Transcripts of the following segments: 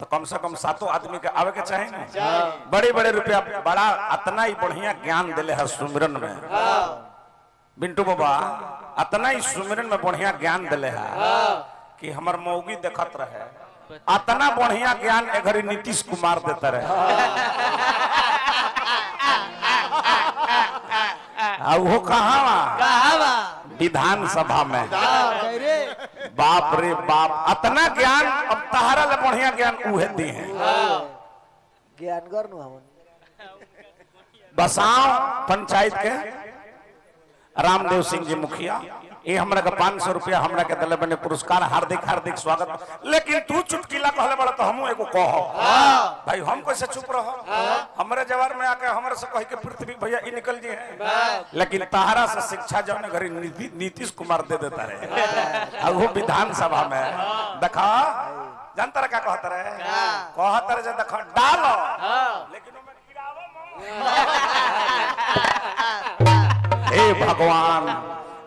तो कम से कम 7 आदमी के आवे के चाहे ना। बड़े बड़े रुपया बड़ा अतना ही बढ़िया ज्ञान दिले है सुमिरन में। बिंटू बाबा अतना ही सुमिरन में बढ़िया ज्ञान दिले है कि हमर मौगी देखत रहे। अतना बढ़िया ज्ञान एघरी नीतीश कुमार देता रहे। वो कहाँ विधानसभा में। बाप रे बाप अतना ज्ञान अब तहारा ले बढ़िया ज्ञान उहे दी है। ज्ञान करनु हम बसाव पंचायत के रामदेव सिंह जी मुखिया ये हमरा के 500 रुपया हमरा के दले बने पुरस्कार। हार्दिक हार्दिक स्वागत। लेकिन तू चुटकीला कहले बड़ा तो हमहू एगो कहो भाई हम कैसे चुप रहो। हमरे जवार में आके हमरे से कह के पृथ्वी भैया ई निकल जी है। लेकिन तहारा से शिक्षा जौन घरी नीतीश कुमार दे देता रहे। अब वो विधानसभा में देखा जानता क्या कहता रहे। कहता रहे देखो डालो लेकिन हे भगवान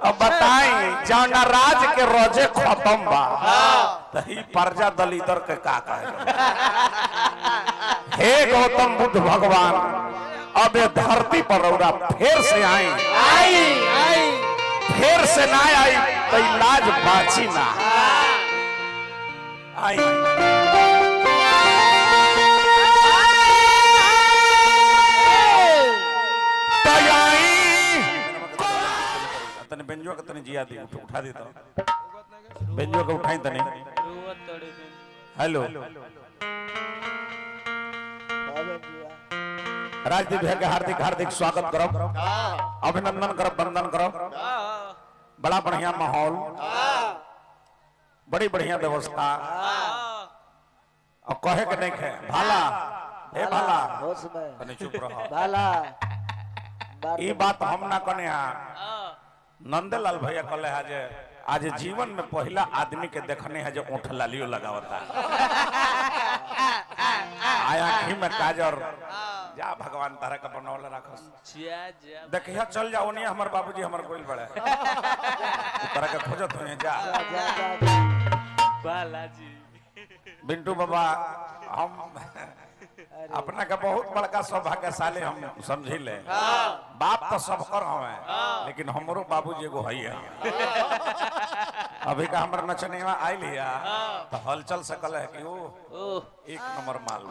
अब बताई जौन राज के रोजे खत्म बा तही प्रजा दलितर के का कहे। हे गौतम बुद्ध भगवान अब ये धरती पर रौरा फिर से आई फिर से ना आई तो लाज बाची ना आई। बेंजो का तने जिया दी उठा दी तो बेंजो का उठाई तने। हेलो राजदीप भैया के हार्दिक हार्दिक स्वागत करो अभिनंदन करो वंदन करो। बड़ा बढ़िया माहौल बड़ी बढ़िया व्यवस्था और कहे के नहीं है भाला हे भाला तने चुप रहो भाला। ये बात हम ना कने नंदलाल भैया कहले है जे आज जीवन में पहला आदमी के देखने है जो ओठ लालियो लगावता आया आँखी में काजर जा भगवान तारा का बनौले रखस। देखिए चल जाओ नहीं हमारे बाबूजी हमारे कोई बड़े तारा के खोजत हुए जा बालाजी। बिंटू बाबा हम अपना का बहुत बड़का सौभाग्यशाली हम समझी ले। बाप तो सब कर हमें लेकिन हमरो बाबूजी एगो है। अभी का हमारा नचनिया आयल है तो हलचल सकल है कि वो एक नंबर माल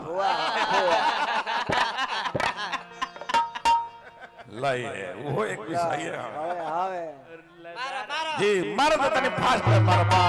लई है वो एक विषय है जी। मर्द तनी फास्ट है मरबा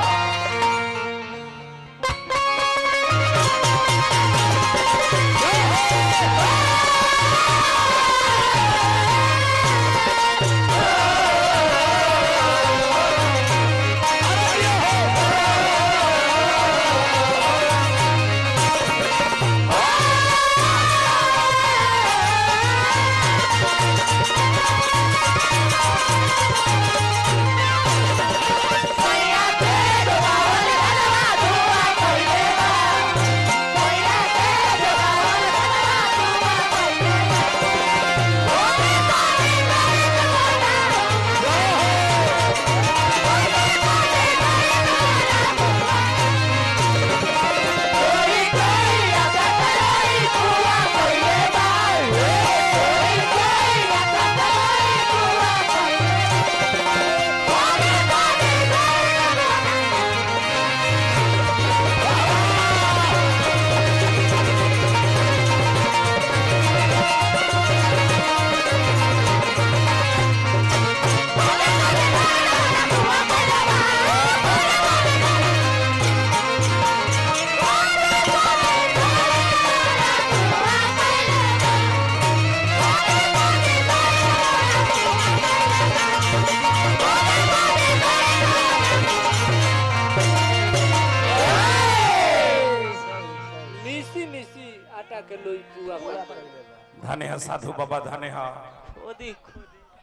धने है साधु बाबा धने है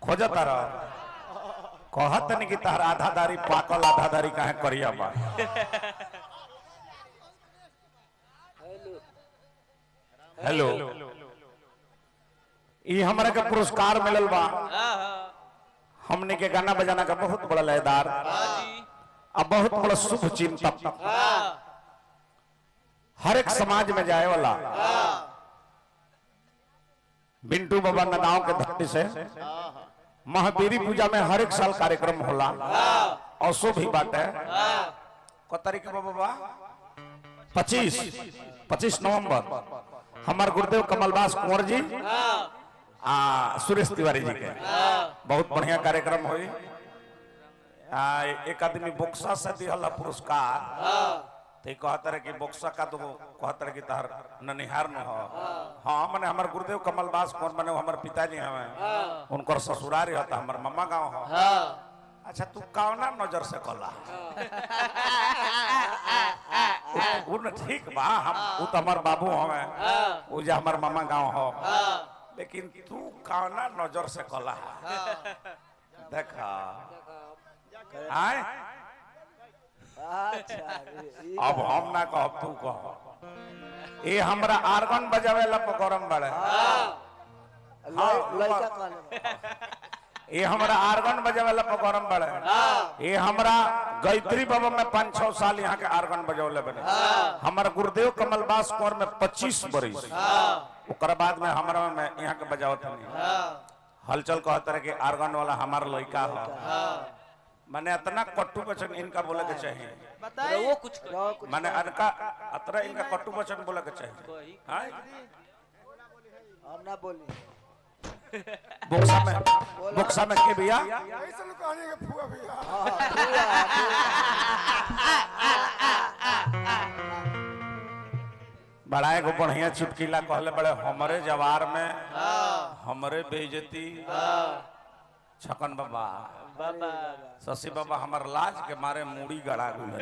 खोजता रह कहत नहीं कि तार आधादारी पाकल आधादारी काहे करिया बा। हेलो ये हमारे का पुरस्कार मिलल बा। हमने के गाना बजाना का बहुत बड़ा लयदार अब बहुत बड़ा शुभ चिंतक हर एक समाज में जाए वाला बिंटू बाबा नगांव के धरती से महावीरी पूजा में हर एक साल कार्यक्रम होला औसो भी बात है को तारीख बाबा 25 नवंबर हमार गुरुदेव कमलदास कुंवर जी सुरेश तिवारी जी के बहुत बढ़िया कार्यक्रम हुई। एक आदमी बोक्सा से दिहला पुरस्कार तो कहते रहे कि बोक्सा का तो कहते रहे कि तार ननिहार न हो। हाँ मैंने हमारे गुरुदेव कमलदास कौन मैंने हमारे पिताजी हमें उनकर ससुरारी होता हमारे मामा गांव हो। अच्छा तू कौना नजर से कला ठीक बा हम वो तो हमारे बाबू हमें वो जो हमारे मामा गांव हो लेकिन तू कौना नजर से कला देखा आए अब हम ना कह तू कह ये हमरा आर्गन बजावे ला गरम बड़े ये हमरा आर्गन बजावे ला गरम बड़े ये हमरा गायत्री बाबा में 5-6 साल यहाँ के आर्गन बजावले बने हमारा गुरुदेव कमलदास कुंवर में 25 बरिस ओकर बाद में हमरा में यहाँ के बजावत नहीं हलचल कहते रहे कि आर्गन वाला हमारा लड़का हो मैंने इतना कट्टू वचन इनका बोले के चाहिए बताए वो कुछ मैंने इनका अतरा इनका कट्टू वचन बोले के चाहिए हाँ हम ना बोली बोक्सा में के भैया बड़ा एगो बढ़िया चुटकीला कहले बड़े हमारे जवार में हमारे बेइज्जती छकन बाबा शशि बाबा हमार लाज के मारे मुड़ी गड़ा गुल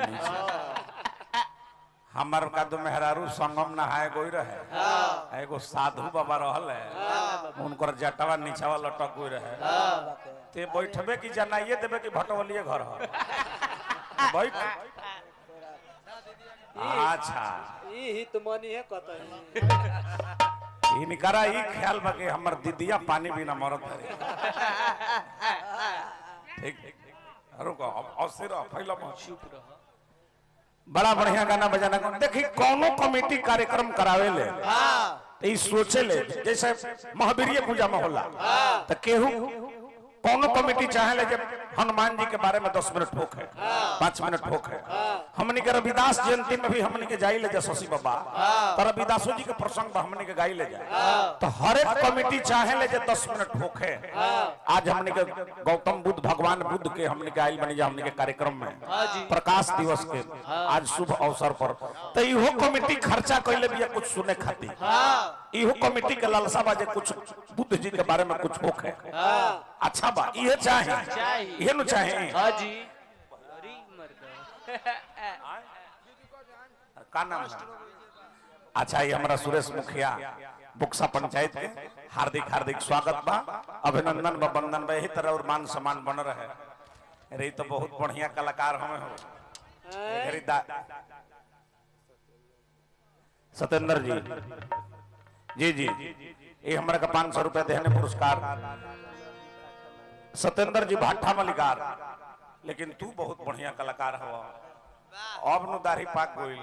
हमार का तो मेहरारू संगम नहाए गोई रहे एगो साधु बाबा रहल है उनकर जटवा नीचवा लटक गोई रहे ते बैठबे की जनाइए देबे की भटवलिए घर हो बैठ अच्छा ई तो मनी है कतई इनकरा ई ख्याल बा कि हमर दीदिया पानी बिना मरत है ठीक रुको अवसर फैला चुप रह बड़ा बढ़िया गाना बजाना देखी कौनो कमेटी कार्यक्रम करावे ले तो सोचे ले जैसे महावीर पूजा में होला तो केहू कौनो कमेटी चाहे ले जब हनुमान जी के बारे में 10 मिनट ठोक है 5 मिनट ठोक है हमने के रविदास जयंती में भी हमने के जाई ले जा शशि बाबा तो रविदासो जी के प्रसंग में हमने के गाई ले जा तो हर एक कमेटी चाहे ले जा 10 मिनट ठोक है आज हमने के गौतम बुद्ध भगवान बुद्ध के हमने के आइल बनी जा हमने के कार्यक्रम में प्रकाश दिवस के आज शुभ अवसर पर तो इहो कमेटी खर्चा कैले भी कुछ सुने खातिर इहो कमेटी के लालसा बाजे कुछ बुद्ध जी के बारे में कुछ होक है अच्छा बा ये चाहे ये न चाहे हां जी अरे मर्द का नाम है अच्छा ये हमारा सुरेश मुखिया बुक्सा पंचायत के हार्दिक हार्दिक स्वागत बा अभिनंदन बा वंदन बा यही तरह और मान सम्मान बन रहे अरे तो बहुत बढ़िया कलाकार हमें हो सतेंद्र जी जी ये हमारे का 500 रुपए देने पुरस्कार सतेंद्र जी भाठा मलिकार लेकिन तू बहुत बढ़िया कलाकार हो अब नु दाढ़ी पाक गई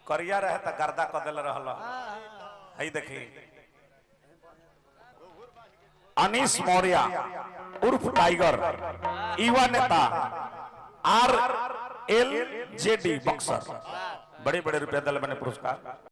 करिया रहे तो गर्दा कदल रहल है देखी अनीश मौर्य उर्फ टाइगर युवा नेता RLJD बक्सर बड़े बड़े रुपया दल बने पुरस्कार।